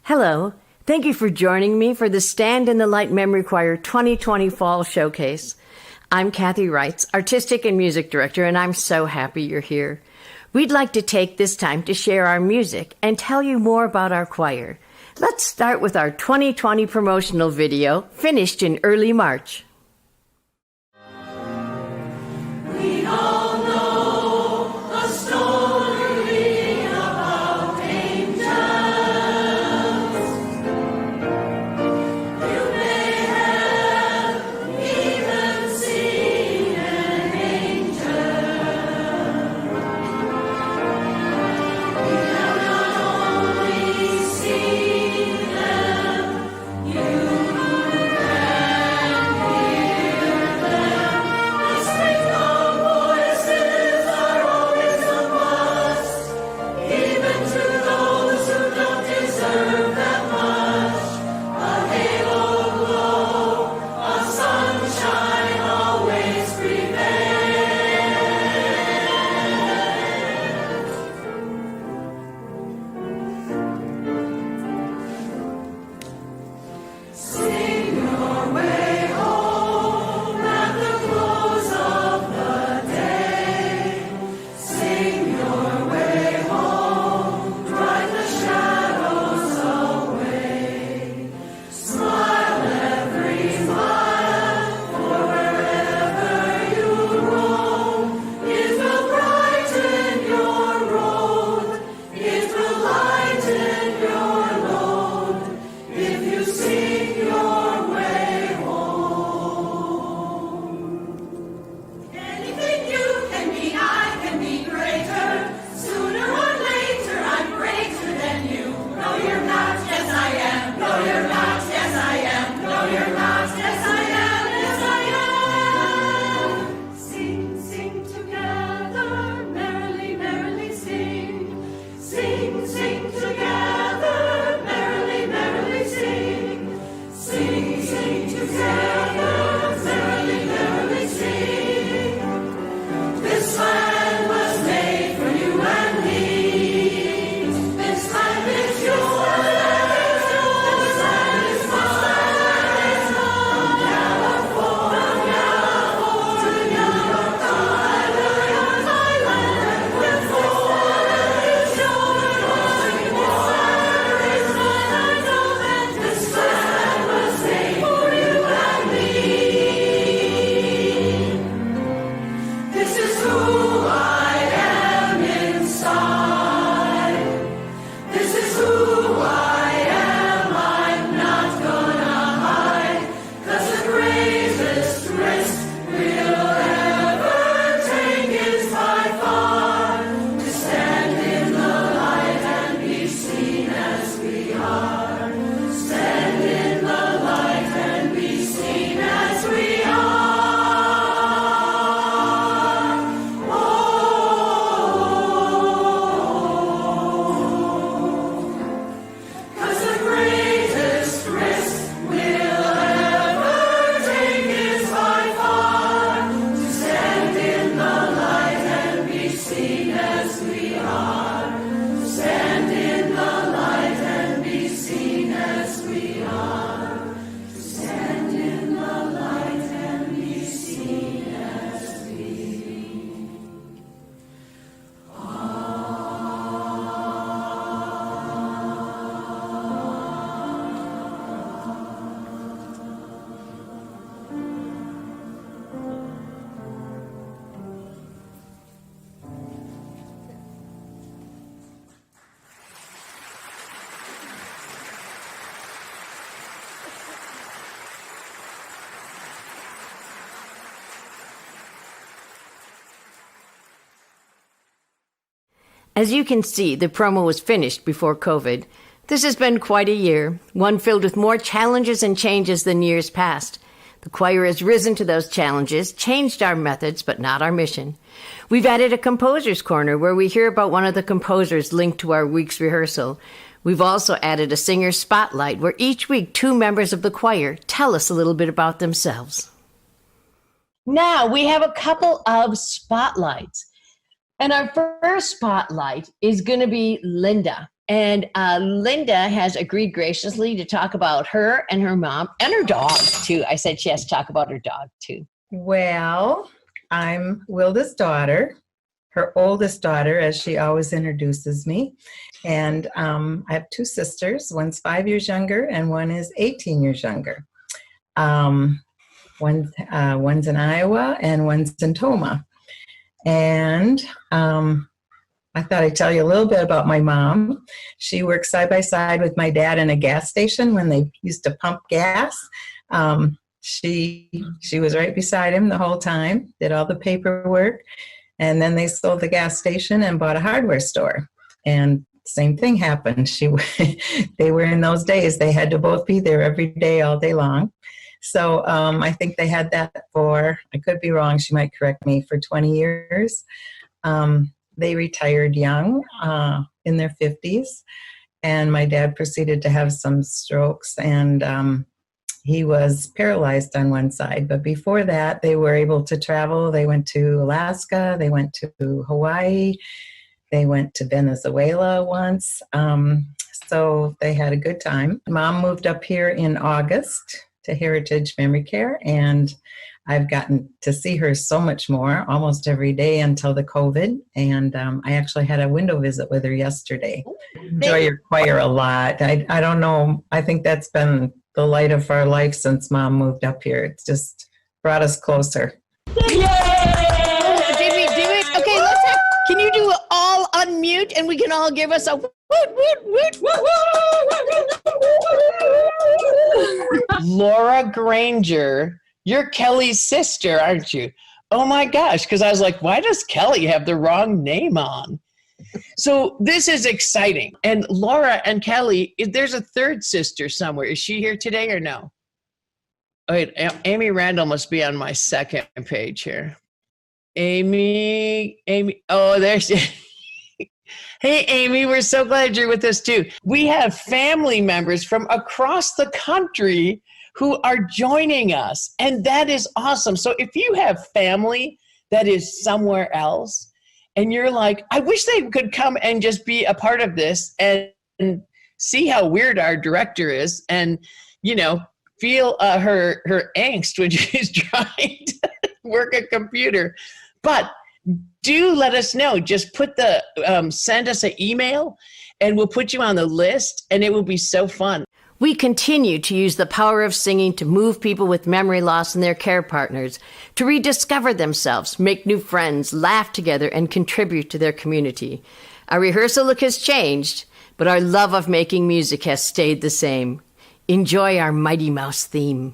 Hello. Thank you for joining me for the Stand in the Light Memory Choir 2020 Fall Showcase. I'm Kathy Reitz, Artistic and Music Director, and I'm so happy you're here. We'd like to take this time to share our music and tell you more about our choir. Let's start with our 2020 promotional video, finished in early March. We all know a story about angels. You may have even seen an angel. You have not only seen them, you can hear them. Listening our voices are always a must, even to those who don't deserve that much. A halo glow, a sunshine always prevails. Sing your way home at the close of the day. Sing your way home, drive the shadows away. Smile every smile, for wherever you roam, it will brighten your road, it will lighten your load, if you sing your way home. Anything you can be, I can be greater. Sooner or later, I'm greater than you. No, you're not. Yes, I am. No, you're not. Yes, I am. No, you're not. Yes, I am. Yes, I am. Sing, sing together, merrily, merrily sing. Sing, sing together, merrily, merrily sing. Sing, sing together, merrily, merrily sing. This land was made for you and me. This land is yours. This land is mine. From California to New York Island, with forests yours. This land was made for you and me. This is who I am inside. This is who I am. I'm not gonna hide. 'Cause the greatest risk we'll ever take is by far to stand in the light and be seen as we are. Stand in the light and be seen as we are. Cause the greatest risk we'll ever take is by far to stand in the light and be seen as we are. Stand in the light and be seen as we are. Stand in the light and be seen as we As you can see, the promo was finished before COVID. This has been quite a year, one filled with more challenges and changes than years past. The choir has risen to those challenges, changed our methods, but not our mission. We've added a composer's corner where we hear about one of the composers linked to our week's rehearsal. We've also added a singer spotlight where each week 2 members of the choir tell us a little bit about themselves. Now we have a couple of spotlights. And our first spotlight is going to be Linda. And Linda has agreed graciously to talk about her and her mom and her dog, too. I said she has to talk about her dog, too. Well, I'm Wilda's daughter, her oldest daughter, as she always introduces me. And I have two sisters. One's 5 years younger and one is 18 years younger. One's in Iowa and one's in Toma. And I thought I'd tell you a little bit about my mom. She worked side by side with my dad in a gas station when they used to pump gas. She was right beside him the whole time, did all the paperwork, and then they sold the gas station and bought a hardware store. And same thing happened. They were in those days, they had to both be there every day, all day long. So I think they had that for, I could be wrong, she might correct me, for 20 years. They retired young, in their 50s, and my dad proceeded to have some strokes, and he was paralyzed on one side. But before that, they were able to travel. They went to Alaska, they went to Hawaii, they went to Venezuela once. So they had a good time. Mom moved up here in August to Heritage Memory Care, and I've gotten to see her so much more, almost every day until the COVID. And I actually had a window visit with her yesterday. Enjoy your choir a lot. I don't know. I think that's been the light of our life since Mom moved up here. It's just brought us closer. Yay! Did we do it? Okay, can you do it all unmute and we can all give us a woot, woot, woot, woot, woot. Laura Granger, you're Kelly's sister, aren't you? Oh my gosh, because I was like, why does Kelly have the wrong name on? So this is exciting. And Laura and Kelly, there's a third sister somewhere. Is she here today or no? Oh, wait, Amy Randall must be on my second page here. Amy, oh, there's, hey, Amy, we're so glad you're with us too. We have family members from across the country who are joining us, and that is awesome. So if you have family that is somewhere else, and you're like, I wish they could come and just be a part of this and see how weird our director is, and feel her angst when she's trying to work a computer. But do let us know. Just send us an email, and we'll put you on the list, and it will be so fun. We continue to use the power of singing to move people with memory loss and their care partners to rediscover themselves, make new friends, laugh together, and contribute to their community. Our rehearsal look has changed, but our love of making music has stayed the same. Enjoy our Mighty Mouse theme.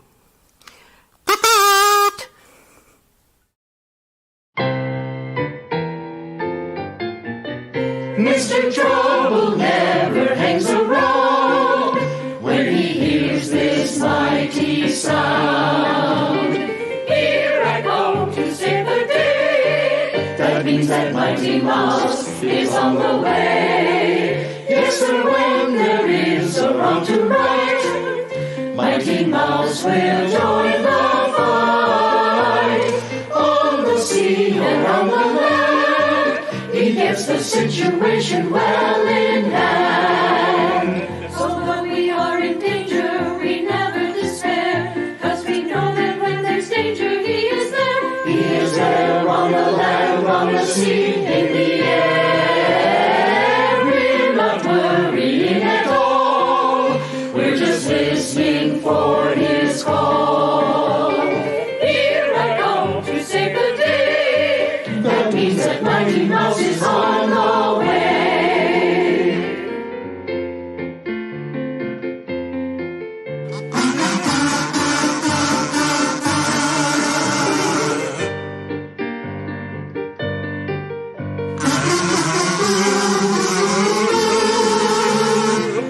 Mr. Trouble never hangs around when he hears this mighty sound. Here I go to save the day. That means that Mighty Mouse is on the way. Yes, sir, when there is a wrong to right, Mighty Mouse will join the fight. On the sea and on the land, he gets the situation well in hand. So though we are in danger, we never despair, 'cause we know that when there's danger, he is there. He is there on the land, on the sea, in the air. We're not worrying at all. We're just listening for his call. Here I come to save the day. That means that Mighty Mouse is on the way.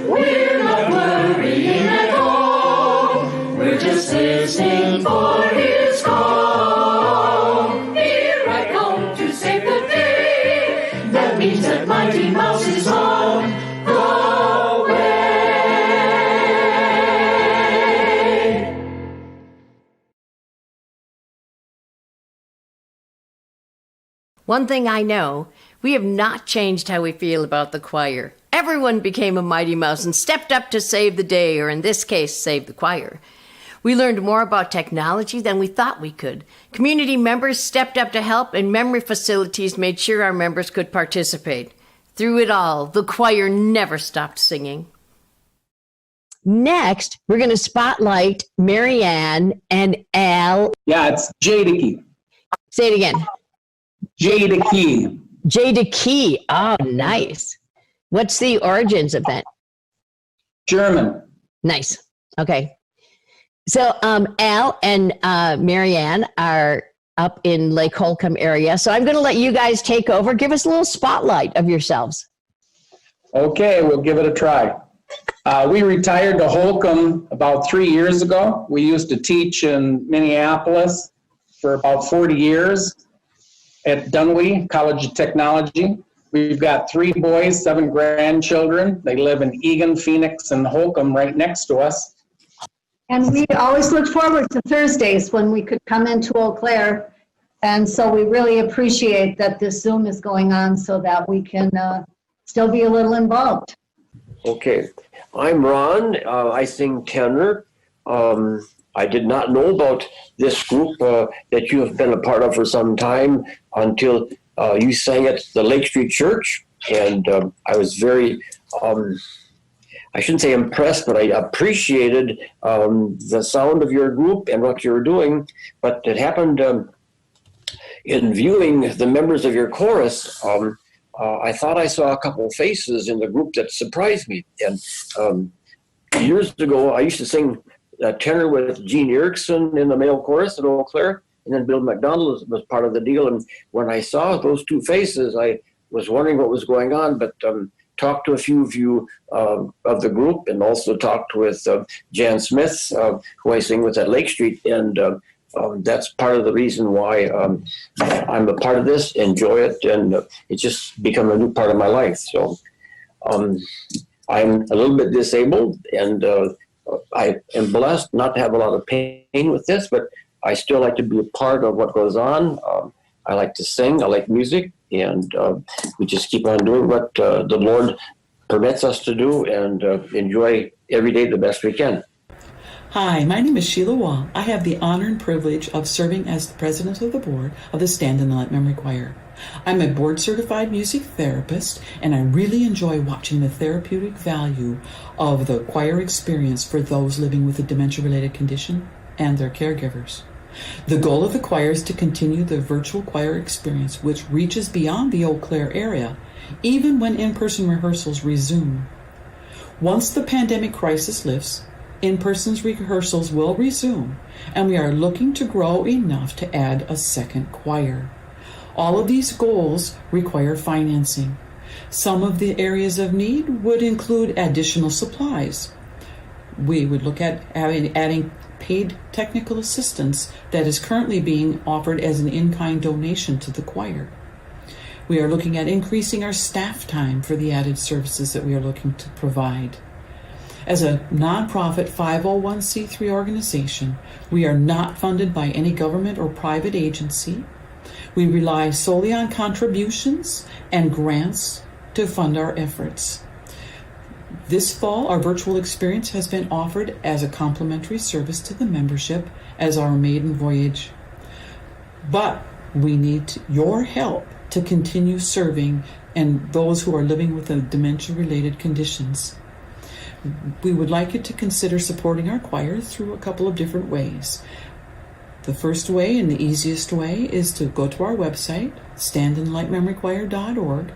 We're not worrying at all. We're just listening for his call. Here I come to save the day. That means that Mighty Mouse is on the way. One thing I know, we have not changed how we feel about the choir. everyone became a Mighty Mouse and stepped up to save the day, or in this case, save the choir. We learned more about technology than we thought we could. Community members stepped up to help, and memory facilities made sure our members could participate. Through it all, the choir never stopped singing. Next, we're going to spotlight Marianne and Al. Yeah, it's Jada. Say it again. Jada Key. Jada Key. Oh, nice. What's the origins of that? German. Nice. Okay. So Al and Marianne are up in Lake Holcomb area. So I'm going to let you guys take over. Give us a little spotlight of yourselves. Okay, we'll give it a try. We retired to Holcomb about 3 years ago. We used to teach in Minneapolis for about 40 years at Dunwee College of Technology. We've got 3 boys, 7 grandchildren. They live in Eagan, Phoenix, and Holcomb right next to us. And we always looked forward to Thursdays when we could come into Eau Claire. And so we really appreciate that this Zoom is going on so that we can still be a little involved. Okay, I'm Ron. I sing tenor. I did not know about this group that you have been a part of for some time until you sang at the Lake Street Church. And I was very, I shouldn't say impressed, but I appreciated the sound of your group and what you were doing. But it happened in viewing the members of your chorus, I thought I saw a couple of faces in the group that surprised me. And years ago, I used to sing tenor with Gene Erickson in the male chorus at Eau Claire, and then Bill McDonald was part of the deal. And when I saw those 2 faces, I was wondering what was going on, but talked to a few of you of the group, and also talked with Jan Smith, who I sing with at Lake Street, and that's part of the reason why I'm a part of this, enjoy it, and it's just become a new part of my life. So I'm a little bit disabled, and I am blessed not to have a lot of pain with this, but I still like to be a part of what goes on. I like to sing, I like music, and we just keep on doing what the Lord permits us to do, and enjoy every day the best we can. Hi, my name is Sheila Wall. I have the honor and privilege of serving as the president of the board of the Stand in the Light Memory Choir. I'm a board-certified music therapist, and I really enjoy watching the therapeutic value of the choir experience for those living with a dementia-related condition and their caregivers. The goal of the choir is to continue the virtual choir experience, which reaches beyond the Eau Claire area, even when in-person rehearsals resume. Once the pandemic crisis lifts, in-person rehearsals will resume, and we are looking to grow enough to add a second choir. All of these goals require financing. Some of the areas of need would include additional supplies. We would look at adding paid technical assistance that is currently being offered as an in-kind donation to the choir. We are looking at increasing our staff time for the added services that we are looking to provide. As a nonprofit 501c3 organization, we are not funded by any government or private agency. We rely solely on contributions and grants to fund our efforts. This fall, our virtual experience has been offered as a complimentary service to the membership as our maiden voyage. But we need your help to continue serving and those who are living with dementia-related conditions. We would like you to consider supporting our choir through a couple of different ways. The first way and the easiest way is to go to our website, standinlightmemorychoir.org,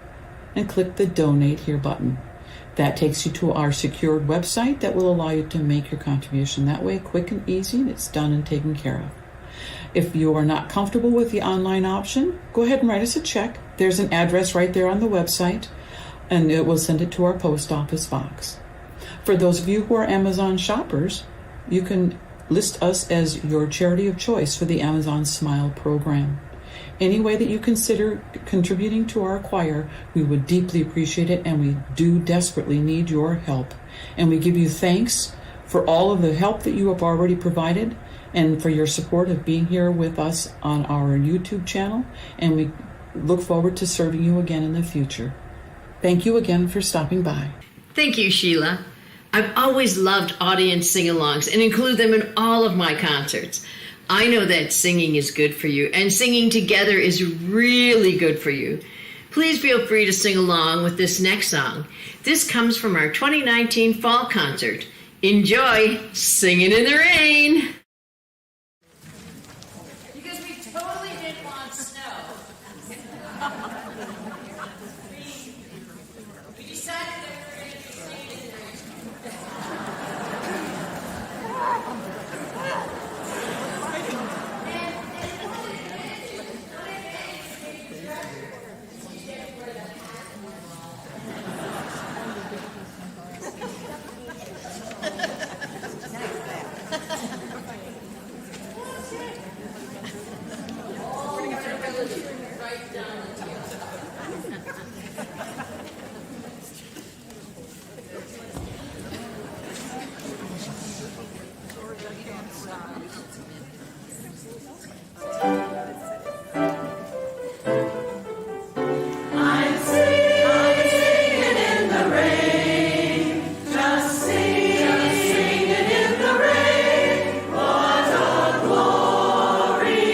and click the Donate Here button. That takes you to our secured website that will allow you to make your contribution that way, quick and easy, and it's done and taken care of. If you are not comfortable with the online option, go ahead and write us a check. There's an address right there on the website, and it will send it to our post office box. For those of you who are Amazon shoppers, you can list us as your charity of choice for the Amazon Smile program. Any way that you consider contributing to our choir, we would deeply appreciate it, and we do desperately need your help. And we give you thanks for all of the help that you have already provided and for your support of being here with us on our YouTube channel. And we look forward to serving you again in the future. Thank you again for stopping by. Thank you, Sheila. I've always loved audience sing-alongs and include them in all of my concerts. I know that singing is good for you, and singing together is really good for you. Please feel free to sing along with this next song. This comes from our 2019 fall concert. Enjoy Singing in the Rain. Because we totally didn't want snow. We decided that we were going to be singing in the rain. I'm singing in the rain, just singing in the rain. What a glorious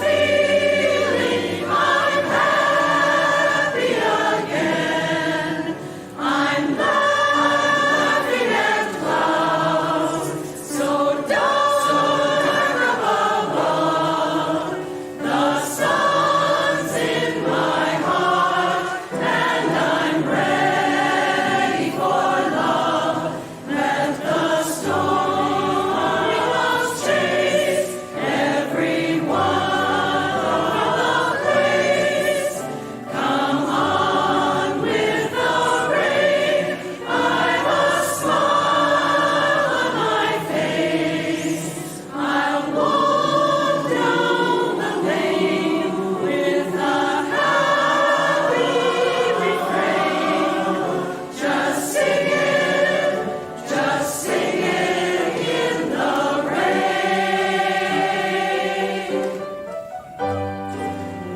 feeling! I'm happy again. I'm laughing at clouds so dark above. The sun's in my heart, and I'm ready for love. Let the stormy clouds chase every one of the place. Come on with the rain. I've a smile on my face. I'll walk down the lane with a happy refrain. Just singing in the rain.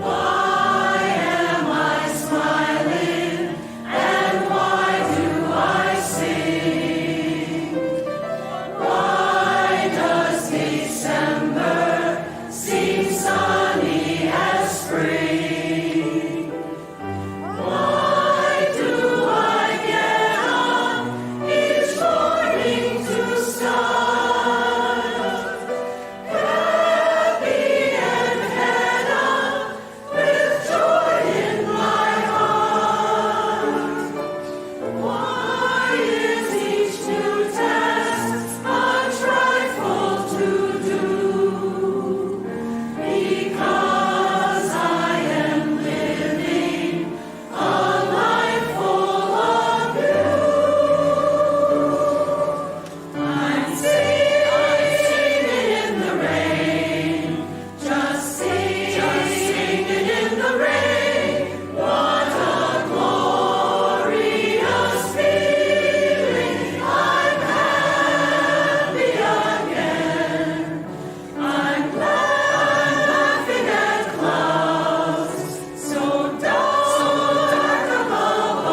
Why am I smiling, and why do I sing? Why does December seem sunny as spring? Why do I get up each morning to start happy and head up with joy in my heart? Why is each new task a trifle to do? Because I am living a life full of you. I'm singing in the rain, just singing in the rain. What a glorious feeling! I'm happy again. I'm laughing at clouds so dark above.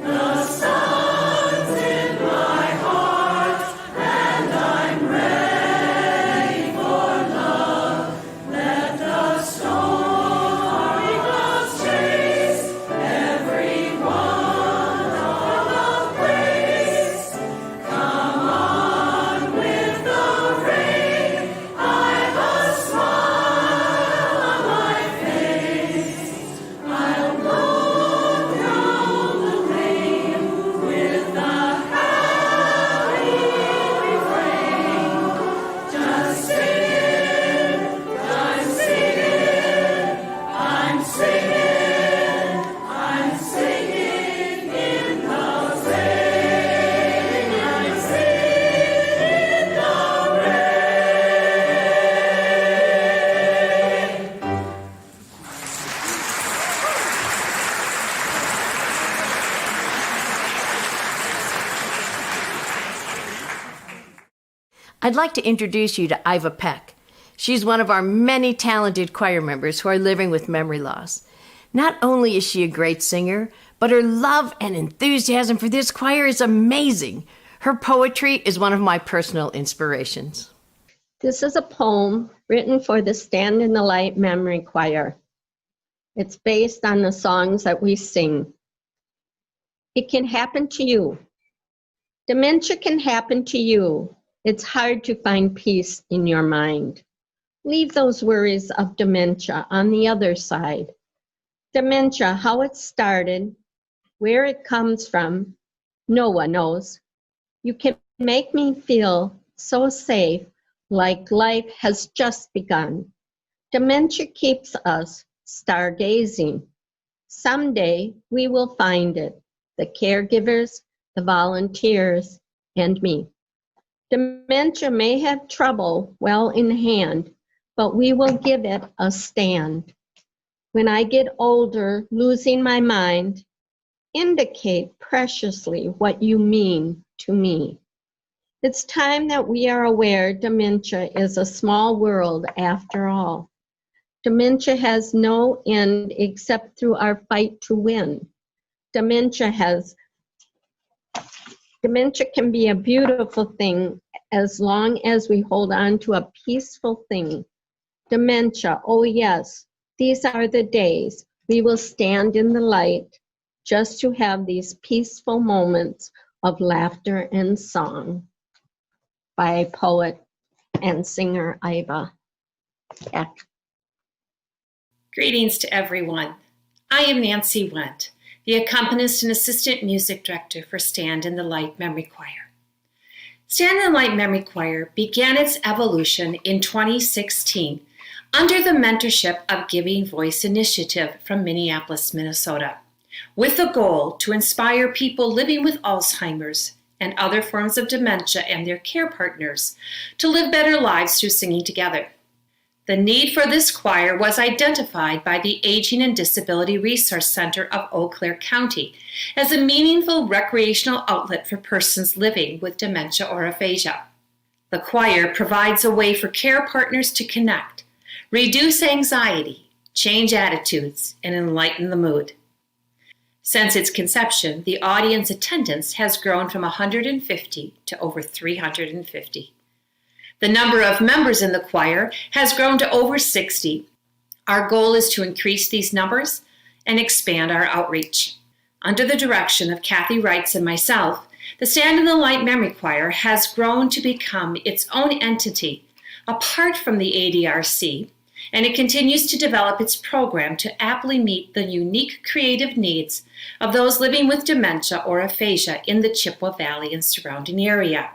The sun's in my heart, and I'm ready for love. Let the stormy clouds chase every one of the place. Come on with the rain. I've a smile on my face. I'll walk down the lane with a happy refrain. Just singing, I'm singing, I'm singing, I'm singing in the rain. I'm singing in the rain. I'd like to introduce you to Iva Peck. She's one of our many talented choir members who are living with memory loss. Not only is she a great singer, but her love and enthusiasm for this choir is amazing. Her poetry is one of my personal inspirations. This is a poem written for the Stand in the Light Memory Choir. It's based on the songs that we sing. It can happen to you. Dementia can happen to you. It's hard to find peace in your mind. Leave those worries of dementia on the other side. Dementia, how it started, where it comes from, no one knows. You can make me feel so safe, like life has just begun. Dementia keeps us stargazing. Someday we will find it, the caregivers, the volunteers, and me. Dementia may have trouble well in hand, but we will give it a stand. When I get older, losing my mind, indicate preciously what you mean to me. It's time that we are aware dementia is a small world after all. Dementia has no end except through our fight to win. Dementia can be a beautiful thing as long as we hold on to a peaceful thing. Dementia, oh yes, these are the days we will stand in the light just to have these peaceful moments of laughter and song. By poet and singer Iva Peck. Greetings to everyone. I am Nancy Wendt, the accompanist and assistant music director for Stand in the Light Memory Choir. Stand in the Light Memory Choir began its evolution in 2016 under the mentorship of Giving Voice Initiative from Minneapolis, Minnesota, with the goal to inspire people living with Alzheimer's and other forms of dementia and their care partners to live better lives through singing together. The need for this choir was identified by the Aging and Disability Resource Center of Eau Claire County as a meaningful recreational outlet for persons living with dementia or aphasia. The choir provides a way for care partners to connect, reduce anxiety, change attitudes, and enlighten the mood. Since its conception, the audience attendance has grown from 150 to over 350. The number of members in the choir has grown to over 60. Our goal is to increase these numbers and expand our outreach. Under the direction of Kathy Wrights and myself, the Stand in the Light Memory Choir has grown to become its own entity, apart from the ADRC, and it continues to develop its program to aptly meet the unique creative needs of those living with dementia or aphasia in the Chippewa Valley and surrounding area.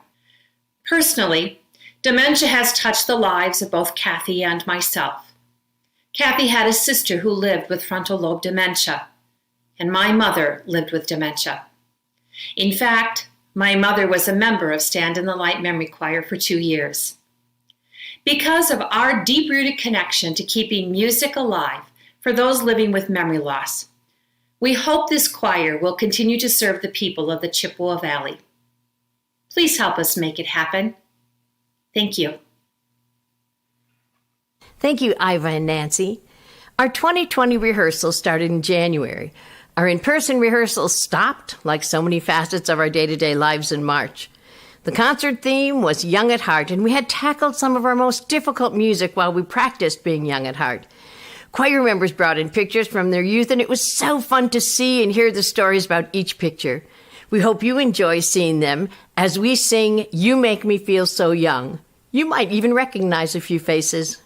Personally, dementia has touched the lives of both Kathy and myself. Kathy had a sister who lived with frontal lobe dementia, and my mother lived with dementia. In fact, my mother was a member of Stand in the Light Memory Choir for 2 years. Because of our deep-rooted connection to keeping music alive for those living with memory loss, we hope this choir will continue to serve the people of the Chippewa Valley. Please help us make it happen. Thank you. Thank you, Iva and Nancy. Our 2020 rehearsals started in January. Our in-person rehearsals stopped, like so many facets of our day-to-day lives, in March. The concert theme was Young at Heart, and we had tackled some of our most difficult music while we practiced being young at heart. Choir members brought in pictures from their youth, and it was so fun to see and hear the stories about each picture. We hope you enjoy seeing them as we sing You Make Me Feel So Young. You might even recognize a few faces.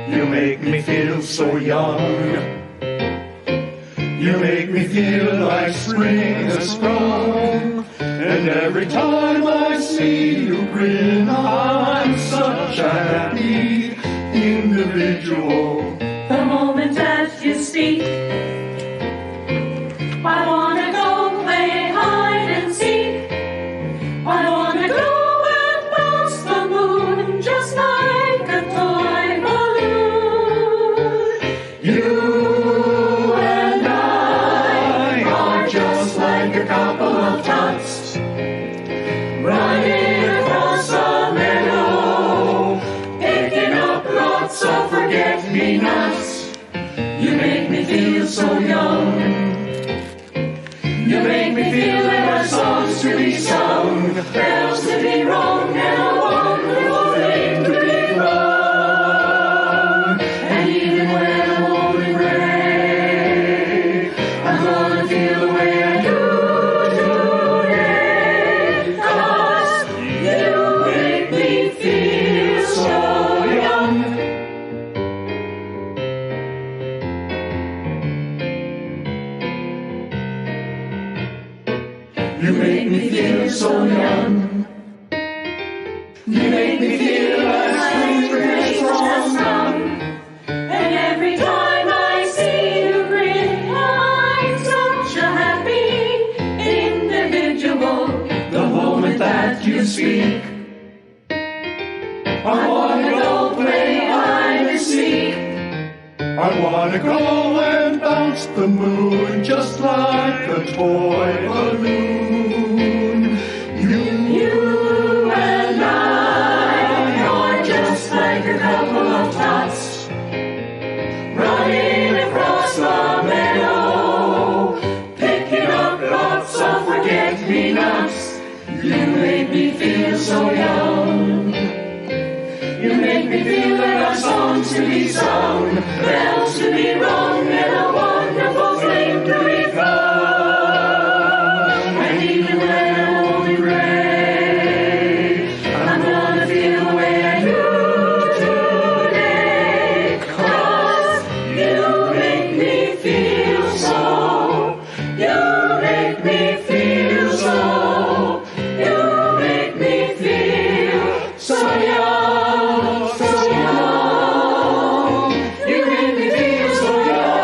You make me feel so young. You make me feel like spring is sprung. And every time I see you grin, I'm such a happy individual. The moment that you speak, I wanna go play hide and seek. I wanna go and bounce the moon just like a toy balloon. You a couple of tots. Riding across a meadow, picking up lots of forget-me-nots. You make me feel so young. You make me feel there are songs to be sung, bells to be rung, and a wonderful thing to be rung. And even when I'm old and gray, I'm gonna feel the way I do today, 'cause you make me feel so young. You make me feel so young. You make me feel like spring strong. And every time I see you grin, I'm such a happy individual. The moment that you speak, I wanna go play hide and seek. I wanna go and bounce the moon just like a toy balloon. You and I are just like a couple of tots, running across the meadow, picking up lots of forget-me-nots. You make me feel so young. You make me feel there are songs to be sung, bells to be rung, and a wonderful thing to be fun. And even when I'm old and gray, I'm gonna feel the way I do today, 'cause you make me feel so. You make me feel so. You make me feel so young, so young. You make me feel so young.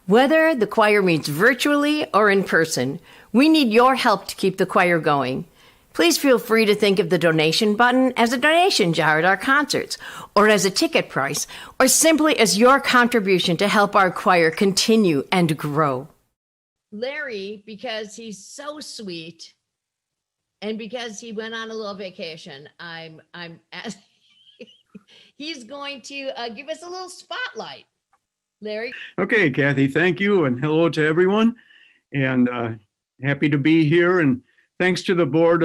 Whether the choir meets virtually or in person, we need your help to keep the choir going. Please feel free to think of the donation button as a donation jar at our concerts, or as a ticket price, or simply as your contribution to help our choir continue and grow. Larry, because he's so sweet, and because he went on a little vacation, he's going to give us a little spotlight. Larry. Okay, Kathy, thank you, and hello to everyone, and happy to be here, and thanks to the board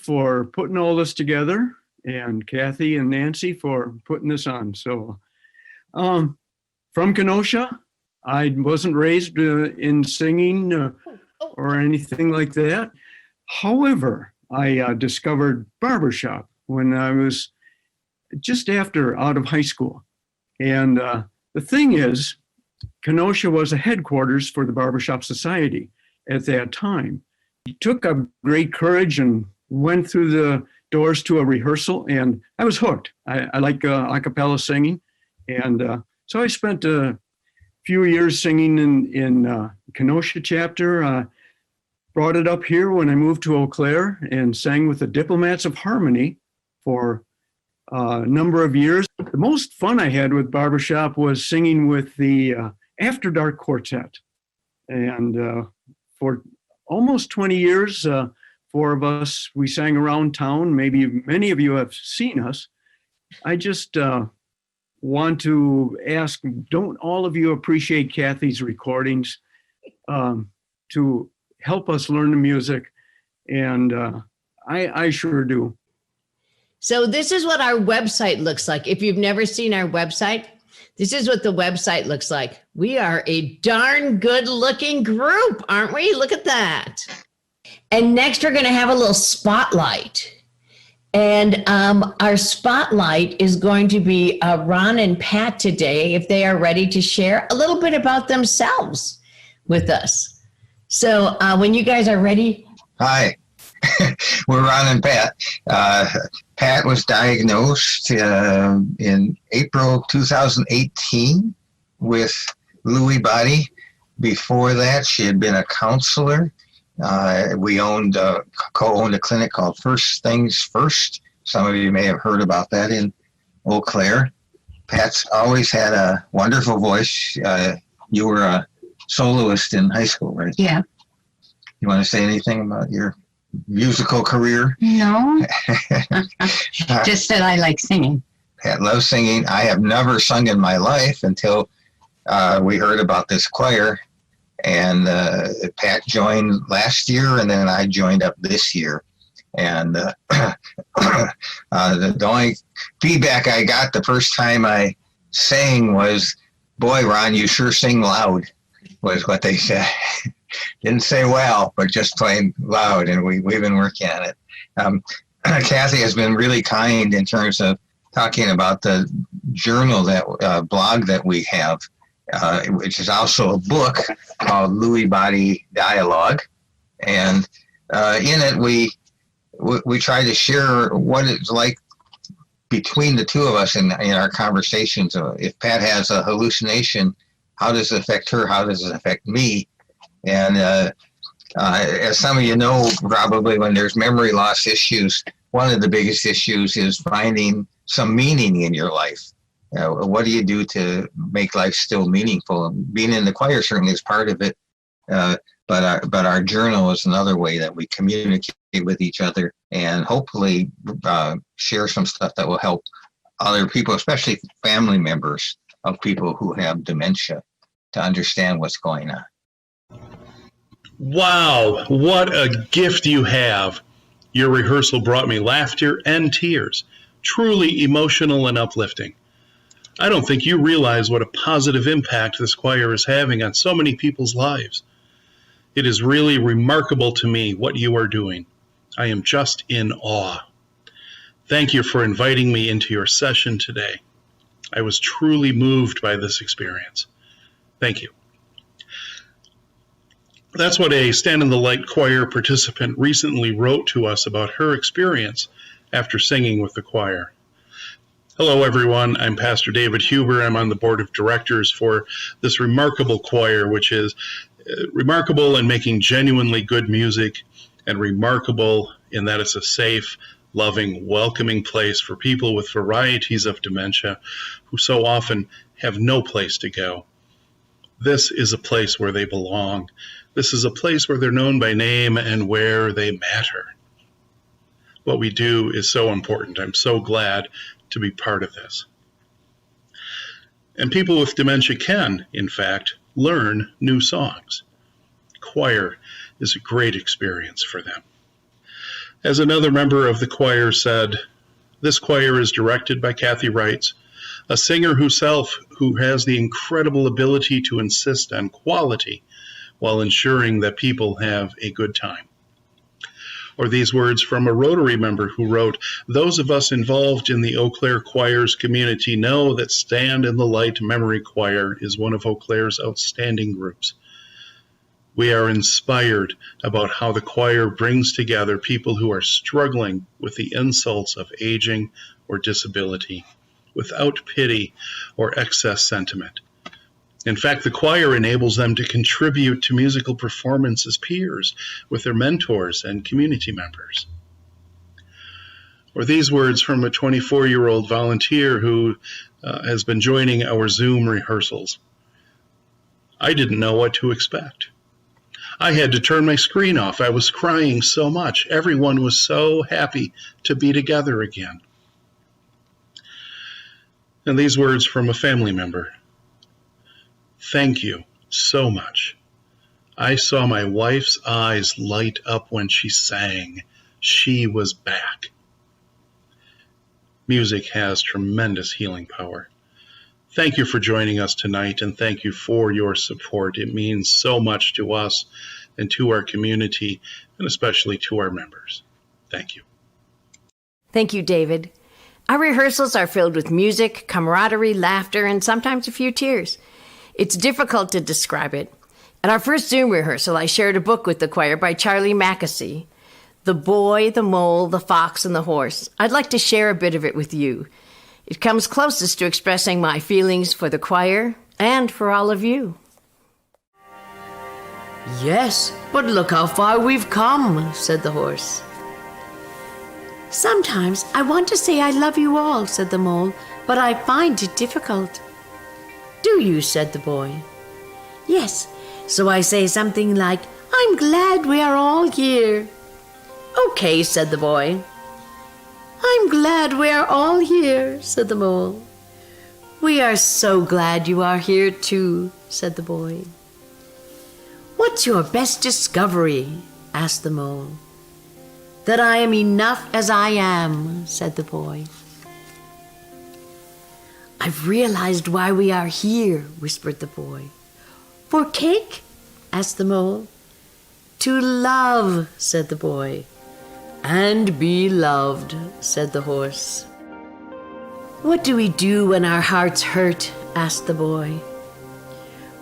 for putting all this together, and Kathy and Nancy for putting this on. So, from Kenosha, I wasn't raised in singing or anything like that. However, I discovered barbershop when I was just out of high school. And the thing is, Kenosha was a headquarters for the Barbershop Society at that time. He took a great courage and went through the doors to a rehearsal, and I was hooked. I like a cappella singing. And so I spent a few years singing in Kenosha chapter. Brought it up here when I moved to Eau Claire and sang with the Diplomats of Harmony for a number of years. The most fun I had with barbershop was singing with the After Dark Quartet. And for almost 20 years, four of us, we sang around town. Maybe many of you have seen us. I just want to ask, don't all of you appreciate Kathy's recordings to help us learn the music? And I sure do. So this is what our website looks like. If you've never seen our website, this is what the website looks like. We are a darn good looking group, aren't we? Look at that. And next we're going to have a little spotlight. And our spotlight is going to be Ron and Pat today, if they are ready to share a little bit about themselves with us. So when you guys are ready. Hi, we're Ron and Pat. Pat was diagnosed in April 2018 with Lewy body. Before that, she had been a counselor. We co-owned a clinic called First Things First Some of you may have heard about that in Eau Claire. Pat's always had a wonderful voice. You were a soloist in high school, right? Yeah. You want to say anything about your musical career? No. Just that I like singing. Pat loves singing. I have never sung in my life until we heard about this choir. And Pat joined last year, and then I joined up this year. And the only feedback I got the first time I sang was, "Boy, Ron, you sure sing loud," was what they said. Didn't say well, but just plain loud, and we've been working on it. Kathy has been really kind in terms of talking about the journal, that blog that we have, which is also a book called Lewy Body Dialogue. And in it, we try to share what it's like between the two of us in our conversations. If Pat has a hallucination, how does it affect her? How does it affect me? And as some of you know, probably when there's memory loss issues, one of the biggest issues is finding some meaning in your life. What do you do to make life still meaningful? Being in the choir certainly is part of it, but our journal is another way that we communicate with each other and hopefully share some stuff that will help other people, especially family members of people who have dementia, to understand what's going on. Wow, what a gift you have. Your rehearsal brought me laughter and tears, truly emotional and uplifting. I don't think you realize what a positive impact this choir is having on so many people's lives. It is really remarkable to me what you are doing. I am just in awe. Thank you for inviting me into your session today. I was truly moved by this experience. Thank you. That's what a Stand in the Light choir participant recently wrote to us about her experience after singing with the choir. Hello, everyone. I'm Pastor David Huber. I'm on the board of directors for this remarkable choir, which is remarkable in making genuinely good music and remarkable in that it's a safe, loving, welcoming place for people with varieties of dementia who so often have no place to go. This is a place where they belong. This is a place where they're known by name and where they matter. What we do is so important. I'm so glad to be part of this. And people with dementia can, in fact, learn new songs. Choir is a great experience for them. As another member of the choir said, this choir is directed by Kathy Wrights, a singer herself who has the incredible ability to insist on quality while ensuring that people have a good time. Or these words from a Rotary member who wrote, those of us involved in the Eau Claire Choirs community know that Stand in the Light Memory Choir is one of Eau Claire's outstanding groups. We are inspired about how the choir brings together people who are struggling with the insults of aging or disability, without pity or excess sentiment. In fact, the choir enables them to contribute to musical performance as peers with their mentors and community members. Or these words from a 24-year-old volunteer who has been joining our Zoom rehearsals. I didn't know what to expect. I had to turn my screen off. I was crying so much. Everyone was so happy to be together again. And these words from a family member. Thank you so much. I saw my wife's eyes light up when she sang. She was back. Music has tremendous healing power. Thank you for joining us tonight, and thank you for your support. It means so much to us and to our community, and especially to our members. Thank you. Thank you, David. Our rehearsals are filled with music, camaraderie, laughter, and sometimes a few tears. It's difficult to describe it. At our first Zoom rehearsal, I shared a book with the choir by Charlie Mackesy, The Boy, the Mole, the Fox, and the Horse. I'd like to share a bit of it with you. It comes closest to expressing my feelings for the choir and for all of you. Yes, but look how far we've come, said the horse. Sometimes I want to say I love you all, said the mole, but I find it difficult. Do you? Said the boy. Yes, so I say something like, I'm glad we are all here. Okay, said the boy. I'm glad we are all here, said the mole. We are so glad you are here too, said the boy. What's your best discovery? Asked the mole. That I am enough as I am, said the boy. I've realized why we are here, whispered the boy. For cake? Asked the mole. To love, said the boy. And be loved, said the horse. What do we do when our hearts hurt? Asked the boy.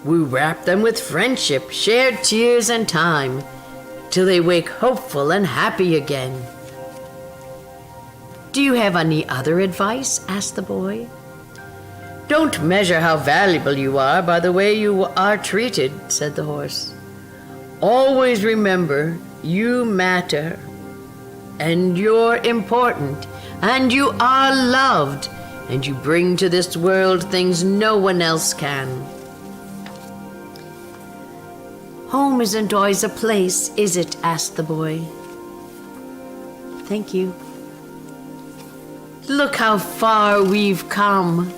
We wrap them with friendship, shared tears and time, till they wake hopeful and happy again. Do you have any other advice? Asked the boy. Don't measure how valuable you are by the way you are treated, said the horse. Always remember you matter, and you're important, and you are loved, and you bring to this world things no one else can. Home isn't always a place, is it? Asked the boy. Thank you. Look how far we've come.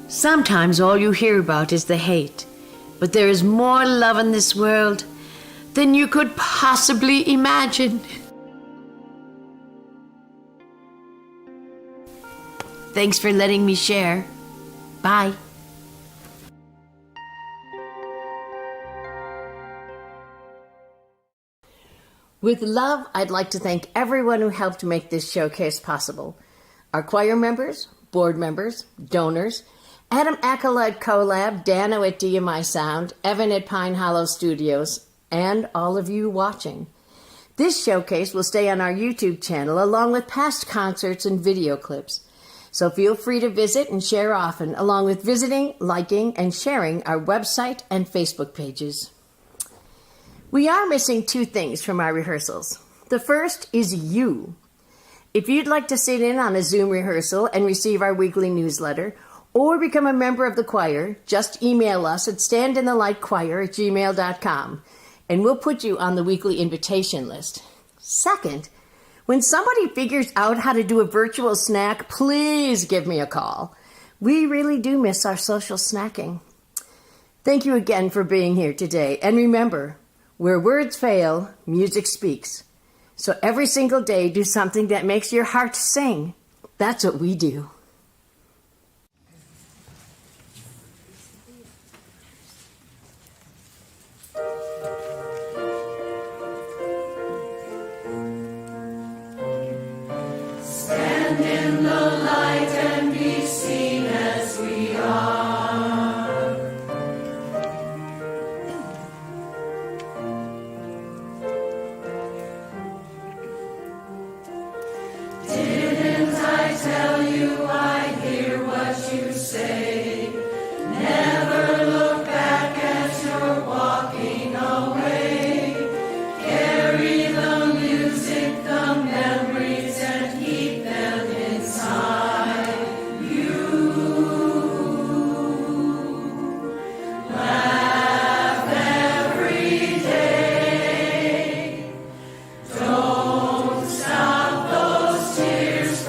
Sometimes all you hear about is the hate, but there is more love in this world than you could possibly imagine. Thanks for letting me share. Bye. With love, I'd like to thank everyone who helped make this showcase possible. Our choir members, board members, donors, Adam Akala at CoLab, Dano at DMI Sound, Evan at Pine Hollow Studios, and all of you watching. This showcase will stay on our YouTube channel along with past concerts and video clips. So feel free to visit and share often, along with visiting, liking, and sharing our website and Facebook pages. We are missing two things from our rehearsals. The first is you. If you'd like to sit in on a Zoom rehearsal and receive our weekly newsletter, or become a member of the choir, just email us at standinthelightchoir@gmail.com, and we'll put you on the weekly invitation list. Second, when somebody figures out how to do a virtual snack, please give me a call. We really do miss our social snacking. Thank you again for being here today. And remember, where words fail, music speaks. So every single day, do something that makes your heart sing. That's what we do. Stand in the light and be seen as we are. Didn't I tell you I hear what you say? Never look back as you're walking away. Carry the music, the memories, and keep them inside you. Laugh every day. Don't stop those tears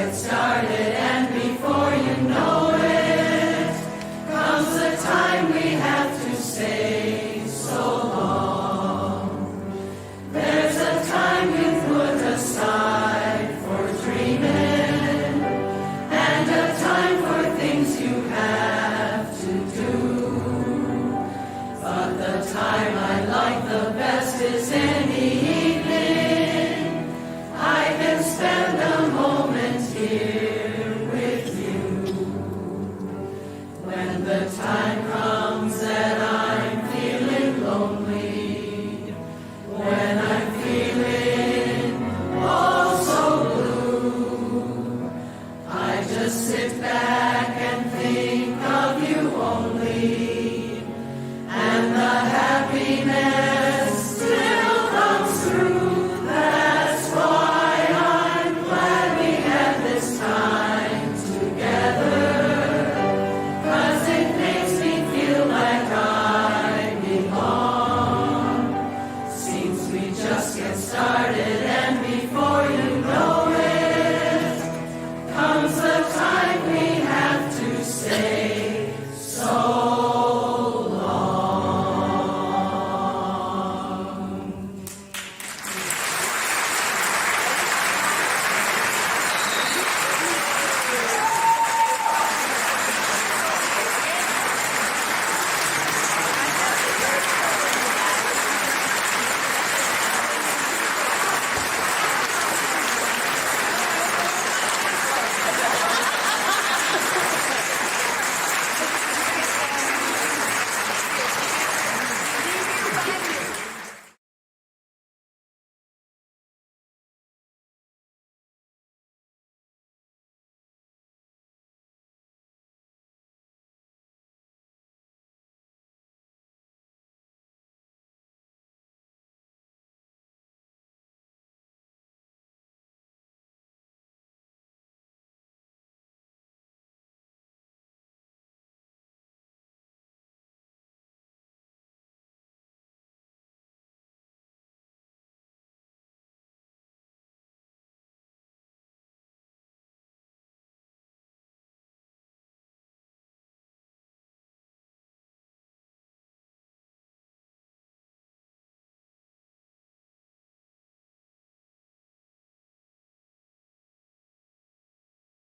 it started and before